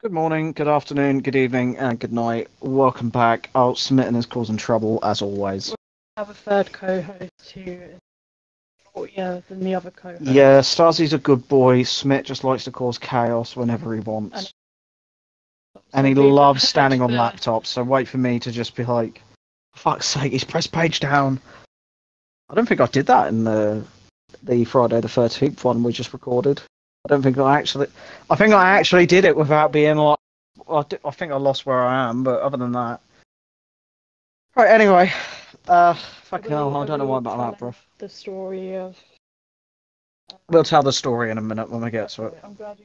Good morning, good afternoon, good evening, and good night. Welcome back. Oh, Smitten is causing trouble as always. We have a third co-host who is naughtier than the other co-host. Yeah, Stasy's a good boy. Smith just likes to cause chaos whenever he wants. And he loves standing on laptops, so wait for me to just be like, for fuck's sake, he's pressed page down. I don't think I did that in the Friday the 13th one we just recorded. I don't think I think I actually did it without being like, I think I lost where I am, but other than that. Right, anyway, fucking hell, I don't know why I'm out of breath. The story of... We'll tell the story in a minute when we get to it. I'm glad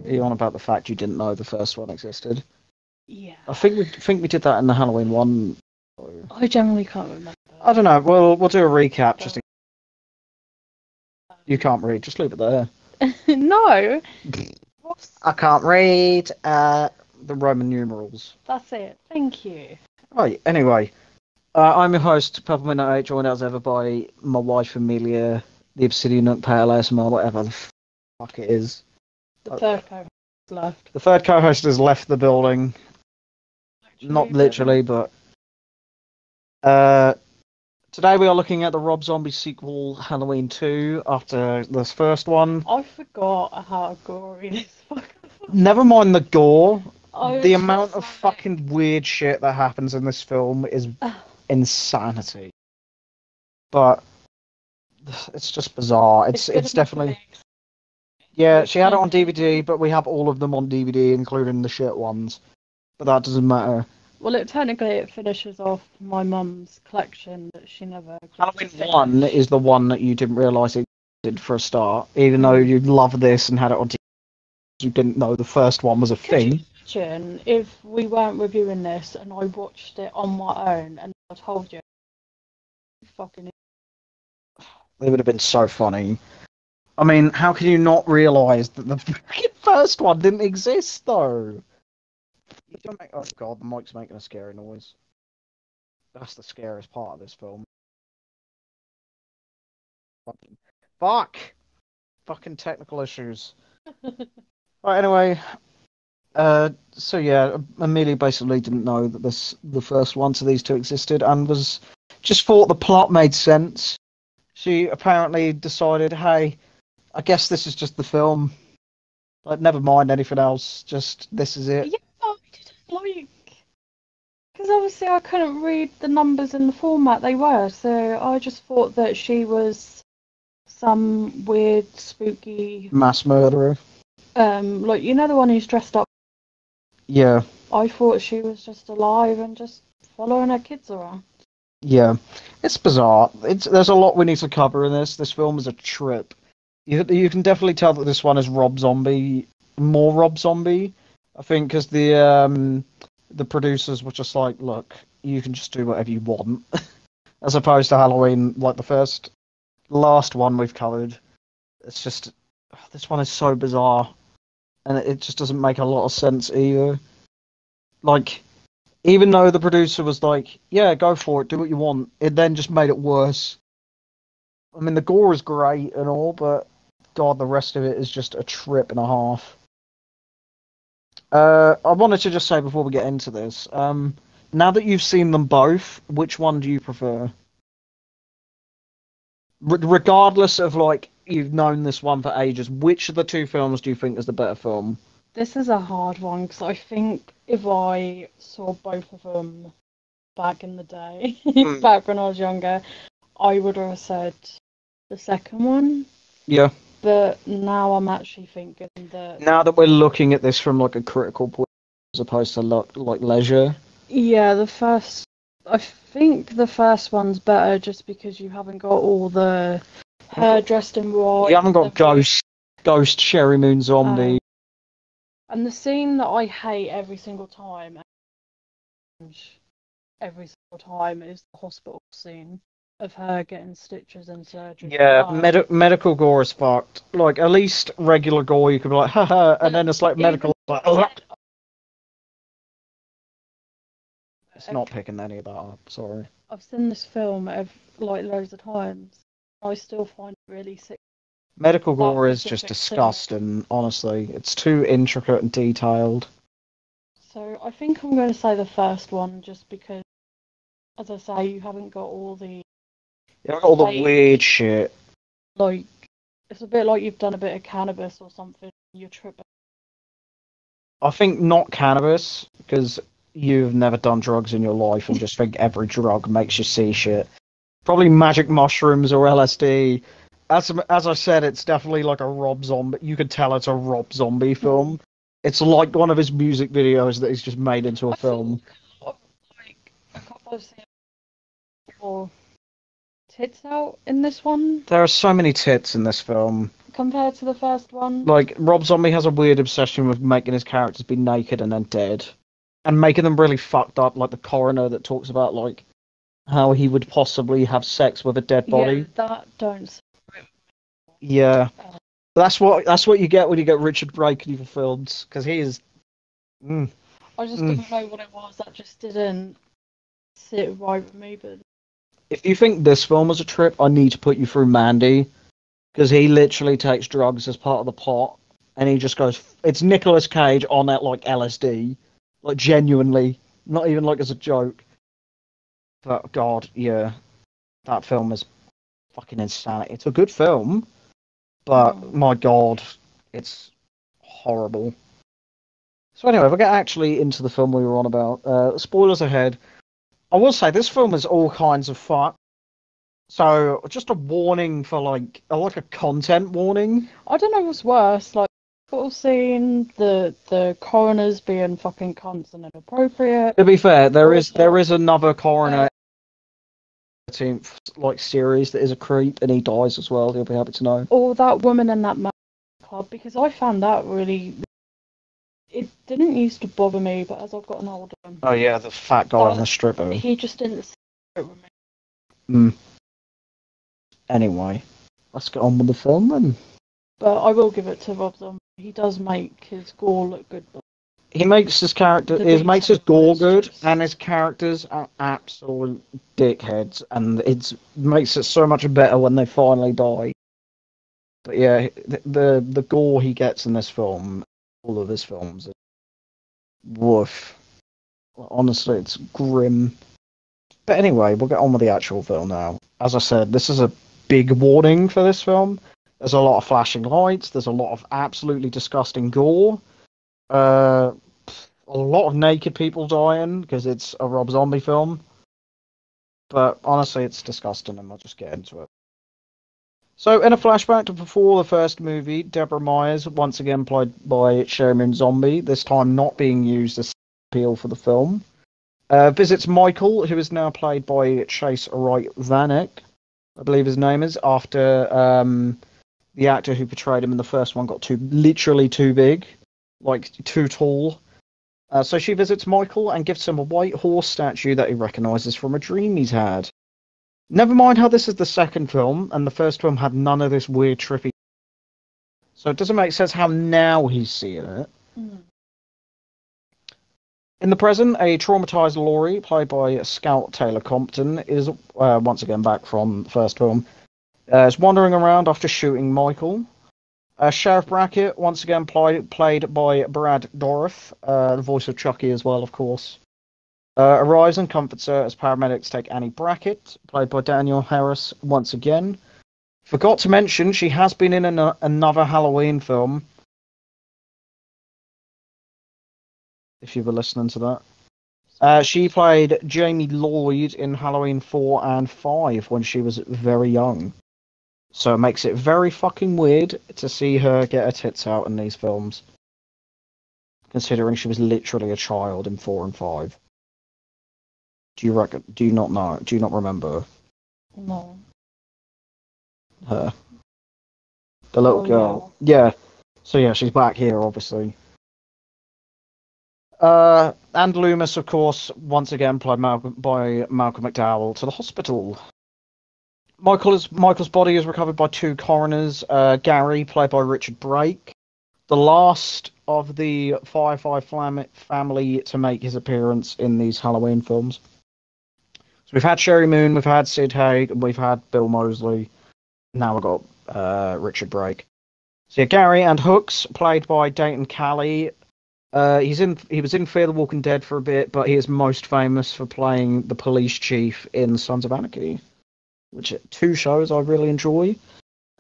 Are you on about the fact you didn't know the first one existed? Yeah. I think we did that in the Halloween one. I generally can't remember. I don't know. We'll do a recap just. You can't read. Just leave it there. No. I can't read the Roman numerals. That's it. Thank you. Right. Anyway, I'm your host, Peppermint 8, joined as ever by my wife Amelia, the Obsidian Nook Pale ASMR, whatever the fuck it is. The third co-host left. The third co-host has left the building. Not literally, but today we are looking at the Rob Zombie sequel, Halloween 2, after this first one. I forgot how gory this fucking was. Never mind the gore. The amount of fucking weird shit that happens in this film is insanity. But it's just bizarre. It's definitely... Yeah, she had it on DVD, but we have all of them on DVD, including the shit ones. But that doesn't matter. Well, technically it finishes off my mum's collection that she never... Halloween 1 is the one that you didn't realise it did for a start, even though you love this and had it on TV. You didn't know the first one was a thing. Imagine if we weren't reviewing this and I watched it on my own and I told you, fucking... It would have been so funny. I mean, how can you not realise that the first one didn't exist, though? You don't make... Oh god, the mic's making a scary noise. That's the scariest part of this film. Fuck! Fucking technical issues. Right, anyway. So yeah, Amelia basically didn't know that the first one to these two existed and was just thought the plot made sense. She apparently decided, hey, I guess this is just the film. Like, never mind anything else. Just this is it. Yeah, I didn't like... Because obviously I couldn't read the numbers in the format they were, so I just thought that she was some weird, spooky... Mass murderer. Like, you know the one who's dressed up? Yeah. I thought she was just alive and just following her kids around. Yeah. It's bizarre. There's a lot we need to cover in this. This film is a trip. You can definitely tell that this one is Rob Zombie, more Rob Zombie. I think because the producers were just like, look, you can just do whatever you want, as opposed to Halloween, like the last one we've covered. It's just, this one is so bizarre, and it just doesn't make a lot of sense either. Like, even though the producer was like, yeah, go for it, do what you want, it then just made it worse. I mean, the gore is great and all, but God, the rest of it is just a trip and a half. I wanted to just say before we get into this, now that you've seen them both, which one do you prefer? Regardless of, like, you've known this one for ages, which of the two films do you think is the better film? This is a hard one, because I think if I saw both of them back in the day, back when I was younger, I would have said the second one. Yeah. But now I'm actually thinking that... Now that we're looking at this from, like, a critical point as opposed to, like, leisure. Yeah, I think the first one's better just because you haven't got all the hair dressed in white. You haven't got Ghost Sherry Moon Zombie. And the scene that I hate every single time is the hospital scene of her getting stitches and surgery. Yeah, medical gore is fucked. Like, at least regular gore, you could be like, haha, and then it's like medical. It's not picking any of that up, sorry. I've seen this film like loads of times. I still find it really sick. Medical That gore is just specific scene. disgusting, honestly. It's too intricate and detailed. So I think I'm going to say the first one, just because, as I say, you haven't got all the You got all the fake, weird shit. like, it's a bit like you've done a bit of cannabis or something. You're tripping. I think not cannabis, because you've never done drugs in your life and just think every drug makes you see shit. Probably magic mushrooms or LSD. As I said, it's definitely like a Rob Zombie. You could tell it's a Rob Zombie film. It's like one of his music videos that he's just made into a I film. thought, like, a couple of scenes more tits out in this one There are so many tits in this film. compared to the first one. Like, Rob Zombie has a weird obsession with making his characters be naked and then dead. And making them really fucked up, like the coroner that talks about, like, how he would possibly have sex with a dead body. Yeah, that don't. Yeah. That's what you get when you get Richard Brake in evil films, because he is... Mm, I just mm. didn't know what it was. That just didn't sit right with me. But If you think this film was a trip, I need to put you through Mandy, because he literally takes drugs as part of the plot, and he just goes... It's Nicolas Cage on that, like, LSD. Like, genuinely. Not even, like, as a joke. But, God, yeah. That film is fucking insanity. It's a good film, but, my God, it's horrible. So anyway, we'll get actually into the film we were on about. Spoilers ahead. I will say, this film is all kinds of fuck. So, just a warning for, like a content warning. I don't know what's worse, like football scene, the coroners being fucking cunts and inappropriate. To be fair, there is Also, another coroner 13th like series that is a creep, and he dies as well. You'll be happy to know. or that woman in that man club, because I found that really. It didn't used to bother me, but as I've gotten older, Oh yeah, the fat guy on the stripper. he just didn't sit with me. Mm. Anyway, let's get on with the film then. But I will give it to Rob Zombie. He does make his gore look good. But He makes his character, he makes his gore good, and his characters are absolute dickheads, and it makes it so much better when they finally die. But yeah, the gore he gets in this film, all of his films, is woof. Honestly, it's grim. But anyway, we'll get on with the actual film now. As I said, this is a big warning for this film. There's a lot of flashing lights. There's a lot of absolutely disgusting gore. A lot of naked people dying because it's a Rob Zombie film. But honestly, it's disgusting, and I'll just get into it. So, in a flashback to before the first movie, Deborah Myers, once again played by Sherry Moon Zombie, this time not being used as appeal for the film, visits Michael, who is now played by Chase Wright Vanek, I believe his name is, after the actor who portrayed him in the first one got literally too big, like too tall. So she visits Michael and gives him a white horse statue that he recognises from a dream he's had. Never mind how this is the second film, and the first film had none of this weird, trippy. So it doesn't make sense how now he's seeing it. Mm. In the present, a traumatized Laurie, played by Scout Taylor Compton, is once again back from the first film, is wandering around after shooting Michael. Sheriff Brackett, once again played by Brad Dourif, the voice of Chucky as well, of course, arrives and comforts her as paramedics take Annie Brackett, played by Danielle Harris, once again. Forgot to mention, she has been in another Halloween film. If you were listening to that. She played Jamie Lloyd in Halloween 4 and 5 when she was very young. So it makes it very fucking weird to see her get her tits out in these films. Considering she was literally a child in 4 and 5. Do you not know? Do you not remember No. her? The little girl. Yeah. So yeah, she's back here, obviously. And Loomis, of course, once again played by Malcolm McDowell, to the hospital. Michael's body is recovered by two coroners. Gary, played by Richard Brake, the last of the Firefly family to make his appearance in these Halloween films. So we've had Sherry Moon, we've had Sid Haig, and we've had Bill Moseley. Now we've got Richard Brake. So yeah, Gary and Hooks, played by Dayton Cally. He was in Fear the Walking Dead for a bit, but he is most famous for playing the police chief in Sons of Anarchy, which are two shows I really enjoy.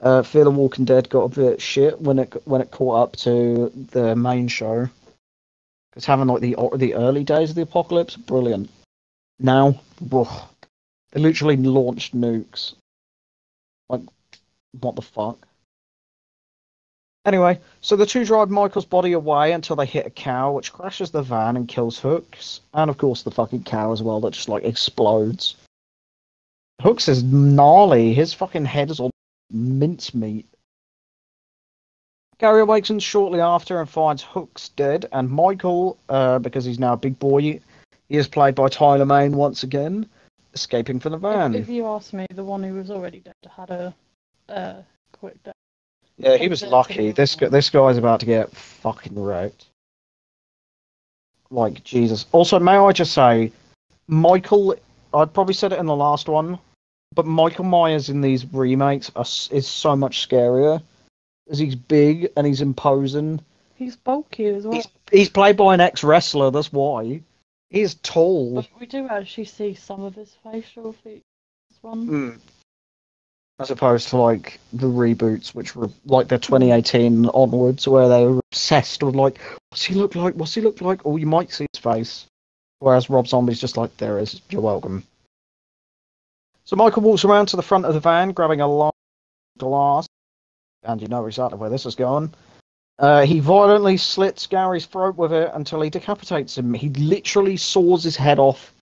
Fear the Walking Dead got a bit shit when it caught up to the main show. It's having like the early days of the apocalypse, brilliant. Now, ugh, they literally launched nukes. Like, what the fuck? Anyway, so the two drive Michael's body away until they hit a cow, which crashes the van and kills Hooks. And of course the fucking cow as well, that just like explodes. Hooks is gnarly. His fucking head is all mincemeat. Gary awakens shortly after and finds Hooks dead, and Michael, because he's now a big boy, he is played by Tyler Mane once again, escaping from the van. If you ask me, the one who was already dead had a quick death. Yeah, he was lucky. This guy's about to get fucking wrecked. Like, Jesus. Also, may I just say, Michael, I'd probably said it in the last one, but Michael Myers in these remakes is so much scarier, as he's big and he's imposing. He's bulky as well. He's played by an ex-wrestler, that's why. He's tall. But we do actually see some of his facial features. One. As opposed to like the reboots, which were like the 2018 onwards, where they were obsessed with like, what's he look like? What's he look like? Oh, you might see his face. Whereas Rob Zombie's just like, there is, you're welcome. So Michael walks around to the front of the van, grabbing a large glass, and you know exactly where this is going. He violently slits Gary's throat with it until he decapitates him. He literally saws his head off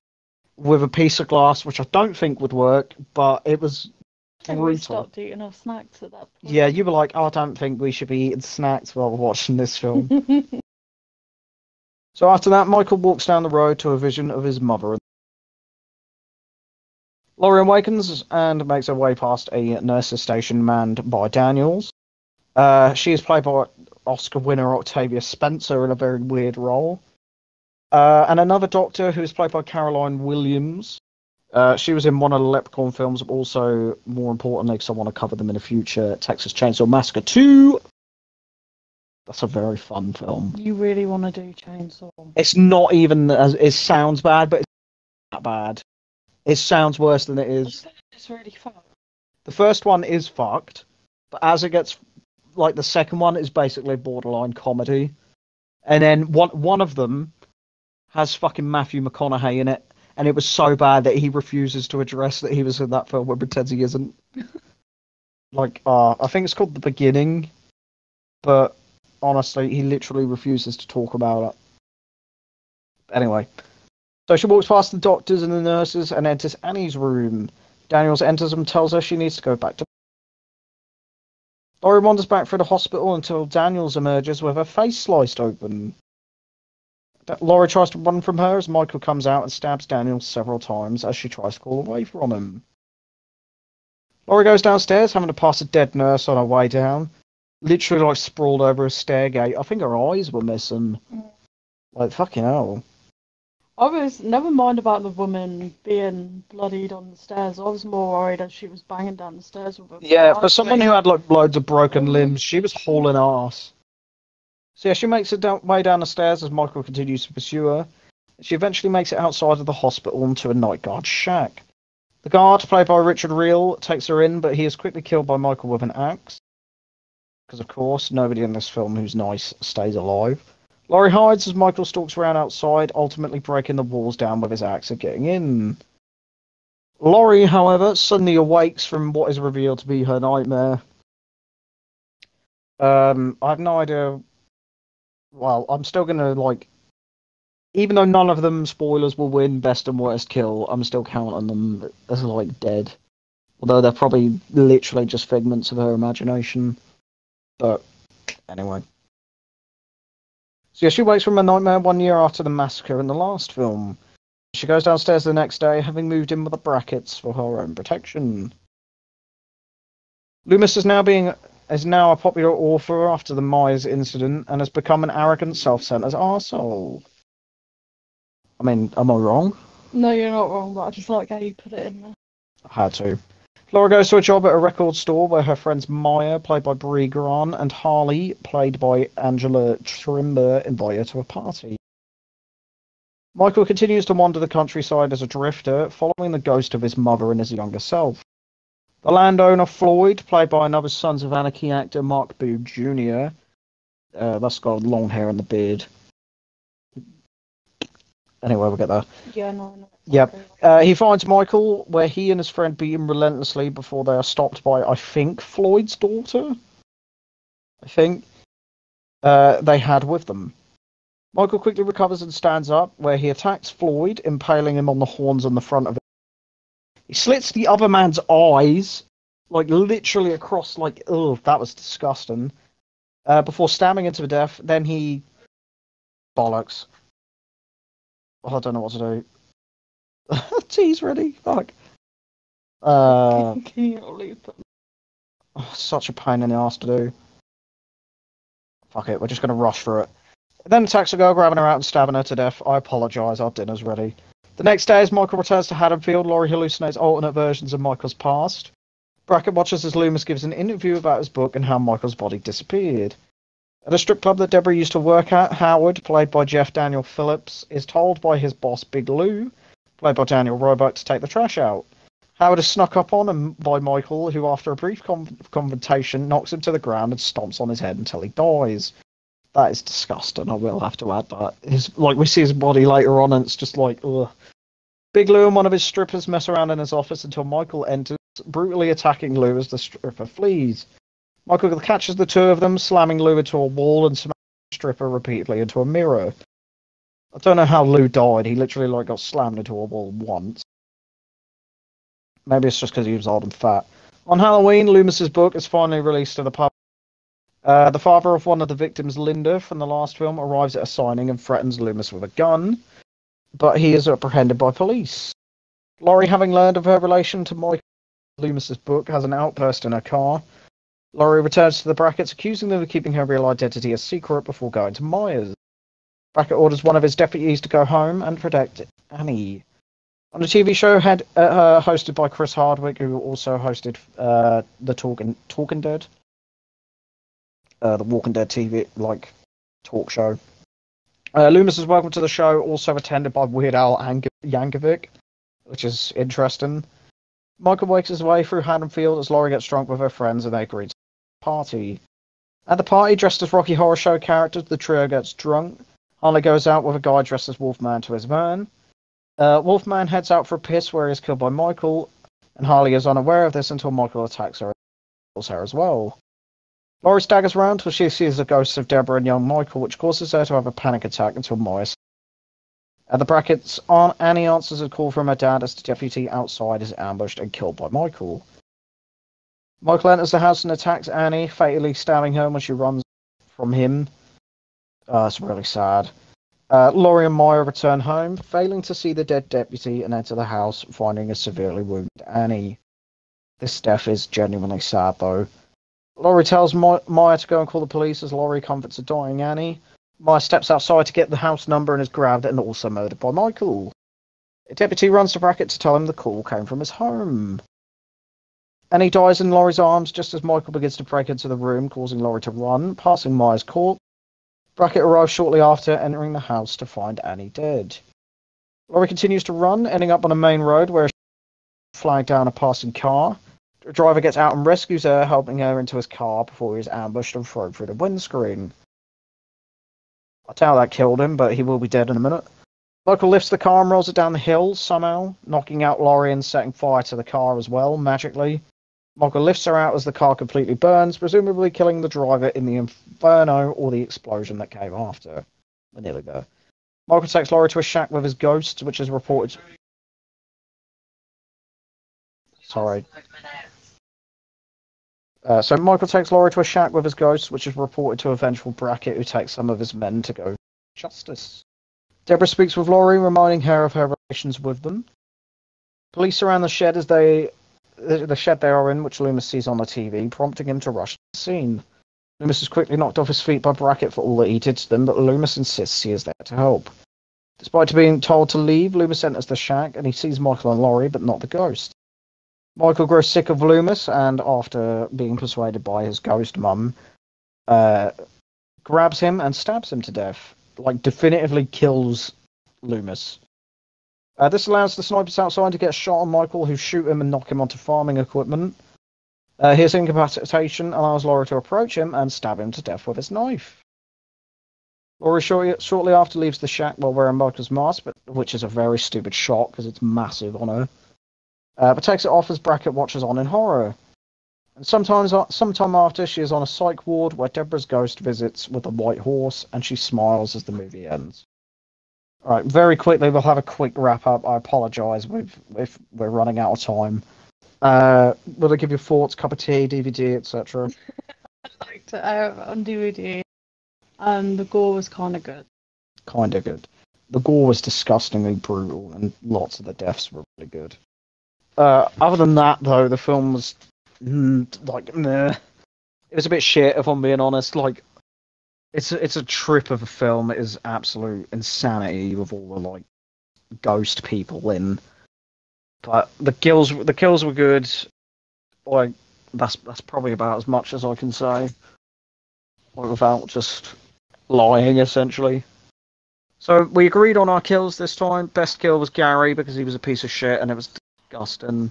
with a piece of glass, which I don't think would work, but it was We stopped eating our snacks at that point. Yeah, you were like, oh, I don't think we should be eating snacks while we're watching this film. So after that, Michael walks down the road to a vision of his mother. Laurie awakens and makes her way past a nurse's station manned by Daniels. She is played by Oscar winner Octavia Spencer in a very weird role. And another doctor who is played by Caroline Williams. She was in one of the Leprechaun films, but also, more importantly, because I want to cover them in the future, Texas Chainsaw Massacre 2. That's a very fun film. You really want to do Chainsaw? It's not even as... It sounds bad, but it's not bad. It sounds worse than it is. It's really fucked. The first one is fucked, but as it gets... Like, the second one is basically borderline comedy. And then one of them has fucking Matthew McConaughey in it. And it was so bad that he refuses to address that he was in that film and pretends he isn't. Like, I think it's called The Beginning. But, honestly, he literally refuses to talk about it. Anyway. So she walks past the doctors and the nurses and enters Annie's room. Daniels enters and tells her she needs to go back to... Laurie wanders back through the hospital until Daniels emerges with her face sliced open. Laurie tries to run from her as Michael comes out and stabs Daniels several times as she tries to call away from him. Laurie goes downstairs, having to pass a dead nurse on her way down. Literally, like, sprawled over a stairgate. I think her eyes were missing. Like, fucking hell. Never mind about the woman being bloodied on the stairs. I was more worried as she was banging down the stairs with her. Yeah, for someone who had, like, loads of broken limbs, she was hauling ass. So yeah, she makes her way down the stairs as Michael continues to pursue her. She eventually makes it outside of the hospital into a night guard shack. The guard, played by Richard Reel, takes her in, but he is quickly killed by Michael with an axe. Because, of course, nobody in this film who's nice stays alive. Laurie hides as Michael stalks around outside, ultimately breaking the walls down with his axe and getting in. Laurie, however, suddenly awakes from what is revealed to be her nightmare. I have no idea... Well, I'm still going to, like... Even though none of them, spoilers, will win best and worst kill, I'm still counting them as, like, dead. Although they're probably literally just figments of her imagination. But, anyway. So yeah, she wakes from a nightmare 1 year after the massacre in the last film. She goes downstairs the next day, having moved in with the brackets for her own protection. Loomis is now a popular author after the Myers incident and has become an arrogant, self-centered arsehole. I mean, am I wrong? No, you're not wrong, but I just like how you put it in there. I had to. Laura goes to a job at a record store where her friends Maya, played by Brie Grant, and Harley, played by Angela Trimber, invite her to a party. Michael continues to wander the countryside as a drifter, following the ghost of his mother and his younger self. The landowner Floyd, played by another Sons of Anarchy actor Mark Booth Jr., that's got long hair and the beard. Anyway, we'll get there. Yeah, no. Yep. He finds Michael, where he and his friend beat him relentlessly before they are stopped by, I think, Floyd's daughter. I think they had with them. Michael quickly recovers and stands up, where he attacks Floyd, impaling him on the horns on the front of it. He slits the other man's eyes, like literally across, like, ugh, that was disgusting. Before stabbing him to death, then he bollocks. Oh, I don't know what to do. Tea's ready. Fuck. Can you not leave them? Such a pain in the ass to do. Fuck it, we're just gonna rush through it. Then attacks a girl, grabbing her out and stabbing her to death. I apologise, our dinner's ready. The next day, as Michael returns to Haddonfield, Laurie hallucinates alternate versions of Michael's past. Brackett watches as Loomis gives an interview about his book and how Michael's body disappeared. At a strip club that Deborah used to work at, Howard, played by Jeff Daniel Phillips, is told by his boss Big Lou, played by Daniel Roebuck, to take the trash out. Howard is snuck up on by Michael, who, after a brief confrontation, knocks him to the ground and stomps on his head until he dies. That is disgusting, I will have to add that. We see his body later on, and it's just like, ugh. Big Lou and one of his strippers mess around in his office until Michael enters, brutally attacking Lou as the stripper flees. Michael catches the two of them, slamming Lou into a wall and smashing the stripper repeatedly into a mirror. I don't know how Lou died. He literally got slammed into a wall once. Maybe it's just because he was old and fat. On Halloween, Loomis's book is finally released to the public. The father of one of the victims, Linda, from the last film, arrives at a signing and threatens Loomis with a gun, but he is apprehended by police. Laurie, having learned of her relation to Michael, Loomis's book, has an outburst in her car. Laurie returns to the Brackets, accusing them of keeping her real identity a secret before going to Myers. Brackett orders one of his deputies to go home and protect Annie. On a TV show hosted by Chris Hardwick, who also hosted the Talking Dead, the Walking Dead TV talk show. Loomis is welcome to the show, also attended by Weird Al Yankovic, which is interesting. Michael wakes his way through Haddonfield as Laurie gets drunk with her friends and they agree to party. At the party, dressed as Rocky Horror Show characters, the trio gets drunk. Harley goes out with a guy dressed as Wolfman to his van. Wolfman heads out for a piss where he is killed by Michael, and Harley is unaware of this until Michael attacks her and kills her as well. Laurie staggers around till she sees the ghosts of Deborah and young Michael, which causes her to have a panic attack until Myers. At the Brackets, Annie answers a call from her dad as the deputy outside is ambushed and killed by Michael. Michael enters the house and attacks Annie, fatally stabbing her when she runs from him. It's really sad. Laurie and Maya return home, failing to see the dead deputy, and enter the house, finding a severely wounded Annie. This death is genuinely sad, though. Laurie tells Maya to go and call the police as Laurie comforts a dying Annie. Maya steps outside to get the house number and is grabbed and also murdered by Michael. A deputy runs to Brackett to tell him the call came from his home. Annie dies in Laurie's arms just as Michael begins to break into the room, causing Laurie to run, passing Maya's corpse. Brackett arrives shortly after, entering the house to find Annie dead. Laurie continues to run, ending up on a main road where she flags down a passing car. The driver gets out and rescues her, helping her into his car before he is ambushed and thrown through the windscreen. I doubt that killed him, but he will be dead in a minute. Michael lifts the car and rolls it down the hill, somehow, knocking out Laurie and setting fire to the car as well, magically. Michael lifts her out as the car completely burns, presumably killing the driver in the inferno or the explosion that came after. We're nearly there. Michael takes Laurie to a shack with his ghosts, which is reported... Sorry. So Michael takes Laurie to a shack with his ghosts, which is reported to a vengeful Brackett who takes some of his men to go justice. Deborah speaks with Laurie, reminding her of her relations with them. Police surround the shed the shed they are in, which Loomis sees on the TV, prompting him to rush to the scene. Loomis is quickly knocked off his feet by Brackett for all that he did to them, but Loomis insists he is there to help. Despite being told to leave, Loomis enters the shack and he sees Michael and Laurie, but not the ghost. Michael grows sick of Loomis, and after being persuaded by his ghost mum, uh, grabs him and stabs him to death. Like, definitively kills Loomis. This allows the snipers outside to get a shot on Michael, who shoot him and knock him onto farming equipment. His incapacitation allows Laurie to approach him and stab him to death with his knife. Laurie shortly after leaves the shack while wearing Michael's mask, which is a very stupid shot because it's massive on her. But takes it off as Brackett watches on in horror. And sometime after, she is on a psych ward where Deborah's ghost visits with a white horse, and she smiles as the movie ends. All right, very quickly, we'll have a quick wrap up. I apologise if we're running out of time. Will I give you thoughts, cup of tea, DVD, etc.? I liked it on DVD. The gore was kind of good. Kind of good. The gore was disgustingly brutal, and lots of the deaths were really good. Other than that, though, the film was like meh. It was a bit shit, if I'm being honest. Like, it's a trip of a film. It is absolute insanity with all the like ghost people in. But the kills were good. Like, that's probably about as much as I can say, like, without just lying, essentially. So we agreed on our kills this time. Best kill was Gary because he was a piece of shit and it was disgusting.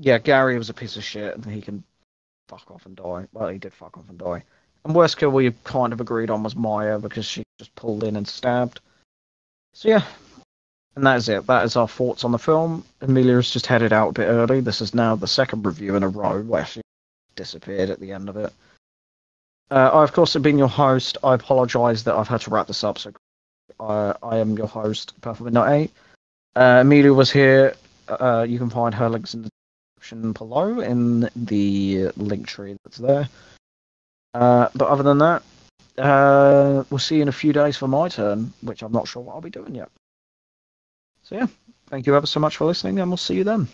Yeah, Gary was a piece of shit and he can fuck off and die. Well, he did fuck off and die. And worst kill we kind of agreed on was Maya because she just pulled in and stabbed. So yeah, and that is it. That is our thoughts on the film. Amelia's just headed out a bit early. This is now the second review in a row where she disappeared at the end of it. I, of course, have been your host. I apologise that I've had to wrap this up. So I am your host, Perfect Midnight 8. Amelia was here. You can find her links in the description below in the link tree that's there. But other than that, we'll see you in a few days for my turn, which I'm not sure what I'll be doing yet. So yeah, thank you ever so much for listening, and we'll see you then.